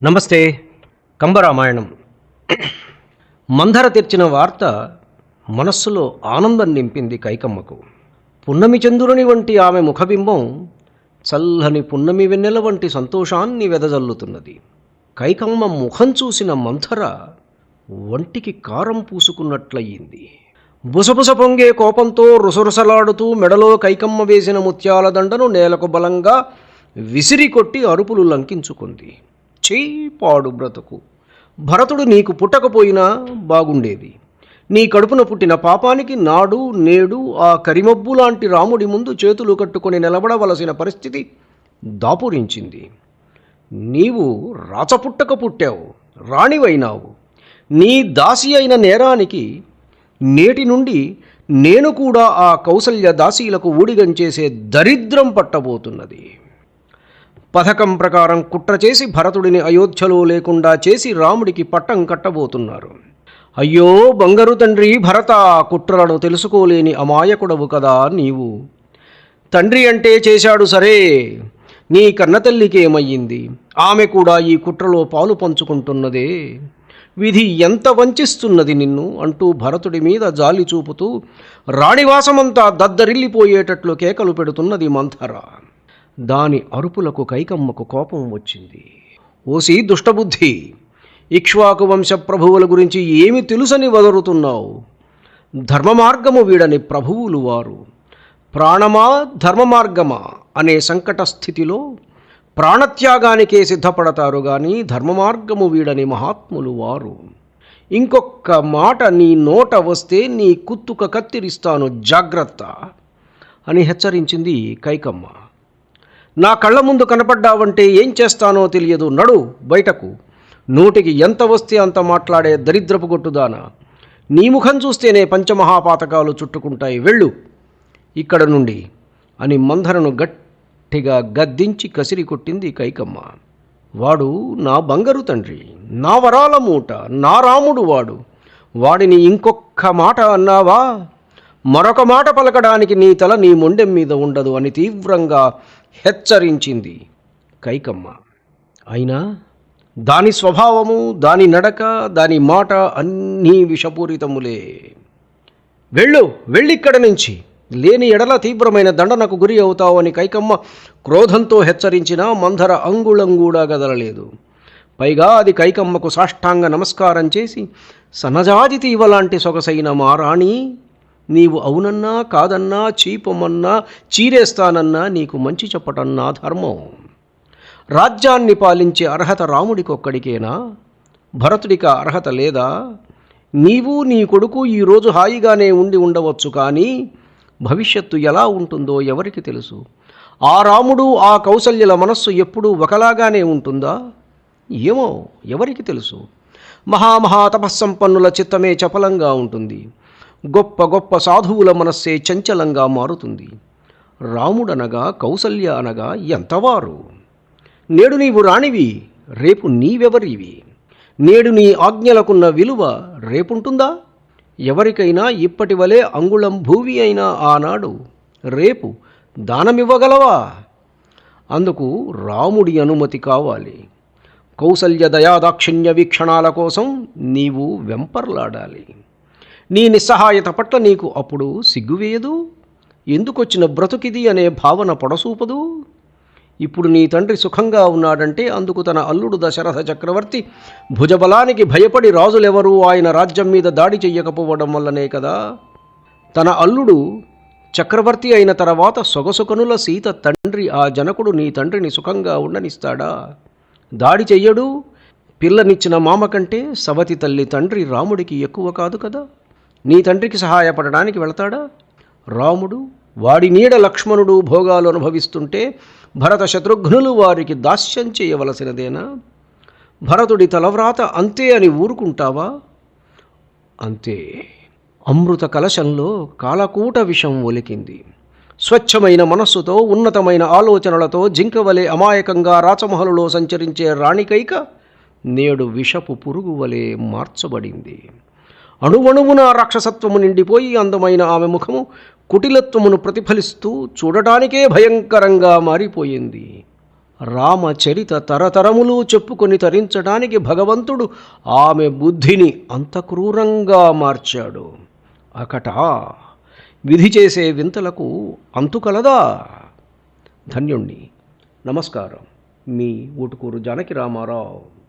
నమస్తే. కంబరామాయణం. మందర తెచ్చిన వార్త మనస్సులో ఆనందం నింపింది కైకమ్మకు. పున్నమి చంద్రుని వంటి ఆమె ముఖబింబం చల్లని పున్నమి వెన్నెల వంటి సంతోషాన్ని వెదజల్లుతున్నది. కైకమ్మ ముఖం చూసిన మంథర వంటికి కారం పూసుకున్నట్లయింది. బుసబుస పొంగే కోపంతో రుసరుసలాడుతూ మెడలో కైకమ్మ వేసిన ముత్యాల దండను నేలకు బలంగా విసిరికొట్టి అరుపులు లంకించుకుంది. పాడు బ్రతుకు! భరతుడు నీకు పుట్టకపోయినా బాగుండేది. నీ కడుపున పుట్టిన పాపానికి నాడు నేడు ఆ కరిమబ్బు లాంటి రాముడి ముందు చేతులు కట్టుకొని నిలబడవలసిన పరిస్థితి దాపురించింది. నీవు రాచపుట్టక పుట్టావు, రాణివైనావు. నీ దాసి అయిన నేరానికి నేటి నుండి నేను కూడా ఆ కౌసల్య దాసీలకు ఊడిగం చేసే దరిద్రం పట్టబోతున్నది. పథకం ప్రకారం కుట్ర చేసి భరతుడిని అయోధ్యలో లేకుండా చేసి రాముడికి పట్టం కట్టబోతున్నారు. అయ్యో బంగారు తండ్రి భరత, కుట్రలను తెలుసుకోలేని అమాయకుడవు కదా నీవు. తండ్రి అంటే చేశాడు సరే, నీ కన్నతల్లికి ఏమయ్యింది? ఆమె కూడా ఈ కుట్రలో పాలు పంచుకుంటున్నదే. విధి ఎంత వంచిస్తున్నది నిన్ను అంటూ భరతుడి మీద జాలి చూపుతూ రాణివాసమంతా దద్దరిల్లిపోయేటట్లు కేకలు పెడుతున్నది మంథర. దాని అరుపులకు కైకమ్మకు కోపం వచ్చింది. ఓసి దుష్టబుద్ధి! ఇక్ష్వాకు వంశ ప్రభువుల గురించి ఏమి తెలుసని వదరుతున్నావు? ధర్మ మార్గము వీడని ప్రభువులు వారు. ప్రాణమా ధర్మ మార్గమా అనే సంకట స్థితిలో ప్రాణత్యాగానికే సిద్ధపడతారు గాని ధర్మ మార్గము వీడని మహాత్ములు వారు. ఇంకొక్క మాట నీ నోట వస్తే నీ కుత్తుక కత్తిరిస్తాను, జాగ్రత్త అని హెచ్చరించింది కైకమ్మ. నా కళ్ళ ముందు కనపడ్డావంటే ఏం చేస్తానో తెలియదు, నడు బయటకు. నోటికి ఎంత వస్తే అంత మాట్లాడే దరిద్రపు గొట్టుదానా! నీ ముఖం చూస్తేనే పంచమహాపాతకాలు చుట్టుకుంటాయి, వెళ్ళు ఇక్కడ నుండి అని మందరను గట్టిగా గద్దించి కసిరి కొట్టింది కైకమ్మ. వాడు నా బంగారు తండ్రి, నా వరాల మూట, నా రాముడు వాడు. వాడిని ఇంకొక్క మాట అన్నావా, మరొక మాట పలకడానికి నీ తల నీ మొండెం మీద ఉండదు అని తీవ్రంగా హెచ్చరించింది కైకమ్మ. అయినా దాని స్వభావము, దాని నడక, దాని మాట అన్నీ విషపూరితములే. వెళ్ళిక్కడ నుంచి, లేని ఎడల తీవ్రమైన దండనకు గురి అవుతావు అని కైకమ్మ క్రోధంతో హెచ్చరించినా మందర అంగుళం కూడా గదలలేదు. పైగా అది కైకమ్మకు సాష్టాంగ నమస్కారం చేసి, సనజాజితి ఇవ్వలాంటి సొగసైన మా రాణి, నీవు అవునన్నా కాదన్నా, చీపమన్నా చీరేస్తానన్నా నీకు మంచి చెప్పటం నా ధర్మం. రాజ్యాన్ని పాలించే అర్హత రాముడికొక్కడికేనా? భరతుడికి అర్హత లేదా? నీవు నీ కొడుకు ఈరోజు హాయిగానే ఉండి ఉండవచ్చు, కానీ భవిష్యత్తు ఎలా ఉంటుందో ఎవరికి తెలుసు? ఆ రాముడు ఆ కౌసల్యల మనస్సు ఎప్పుడూ ఒకలాగానే ఉంటుందా? ఏమో, ఎవరికి తెలుసు? మహామహా తపస్సంపన్నుల చిత్తమే చపలంగా ఉంటుంది. గొప్ప గొప్ప సాధువుల మనస్సే చంచలంగా మారుతుంది. రాముడనగా కౌసల్య అనగా ఎంతవారు? నేడు నీవు రాణివి, రేపు నీవెవరివి? నేడు నీ ఆజ్ఞలకున్న విలువ రేపుంటుందా? ఎవరికైనా ఇప్పటి వలె అంగుళం భూమి అయినా ఆనాడు రేపు దానమివ్వగలవా? అందుకు రాముడి అనుమతి కావాలి. కౌసల్య దయాదాక్షిణ్య వీక్షణాల కోసం నీవు వెంపర్లాడాలి. నీ నిస్సహాయత పట్ల నీకు అప్పుడు సిగ్గువేయదు? ఎందుకొచ్చిన బ్రతుకిది అనే భావన పొడసూపదు? ఇప్పుడు నీ తండ్రి సుఖంగా ఉన్నాడంటే అందుకు తన అల్లుడు దశరథ చక్రవర్తి భుజబలానికి భయపడి రాజులెవరూ ఆయన రాజ్యం మీద దాడి చెయ్యకపోవడం వల్లనే కదా. తన అల్లుడు చక్రవర్తి అయిన తర్వాత సొగసుకనుల సీత తండ్రి ఆ జనకుడు నీ తండ్రిని సుఖంగా ఉండనిస్తాడా? దాడి చెయ్యడు. పిల్లనిచ్చిన మామ కంటే సవతి తల్లి తండ్రి రాముడికి ఎక్కువ కాదు కదా. నీ తండ్రికి సహాయపడడానికి వెళతాడా? రాముడు, వాడి నీడ లక్ష్మణుడు భోగాలు అనుభవిస్తుంటే భరత శత్రుఘ్నులు వారికి దాస్యం చేయవలసినదేనా? భరతుడి తలవ్రాత అంతే అని ఊరుకుంటావా? అంతే. అమృత కలశంలో కాలకూట విషం ఒలికింది. స్వచ్ఛమైన మనస్సుతో, ఉన్నతమైన ఆలోచనలతో జింకవలే అమాయకంగా రాచమహలులో సంచరించే రాణికైక నేడు విషపు పురుగు వలె మార్చబడింది. అణువణువున రాక్షసత్వము నిండిపోయి అందమైన ఆమె ముఖము కుటిలత్వమును ప్రతిఫలిస్తూ చూడటానికే భయంకరంగా మారిపోయింది. రామచరిత తరతరములు చెప్పుకొని తరించడానికి భగవంతుడు ఆమె బుద్ధిని అంత క్రూరంగా మార్చాడు. అకట విధి చేసే వింతలకు అంతు కలదా? ధన్యుణ్ణి. నమస్కారం. మీ ఊటుకూరు జానకి రామారావు.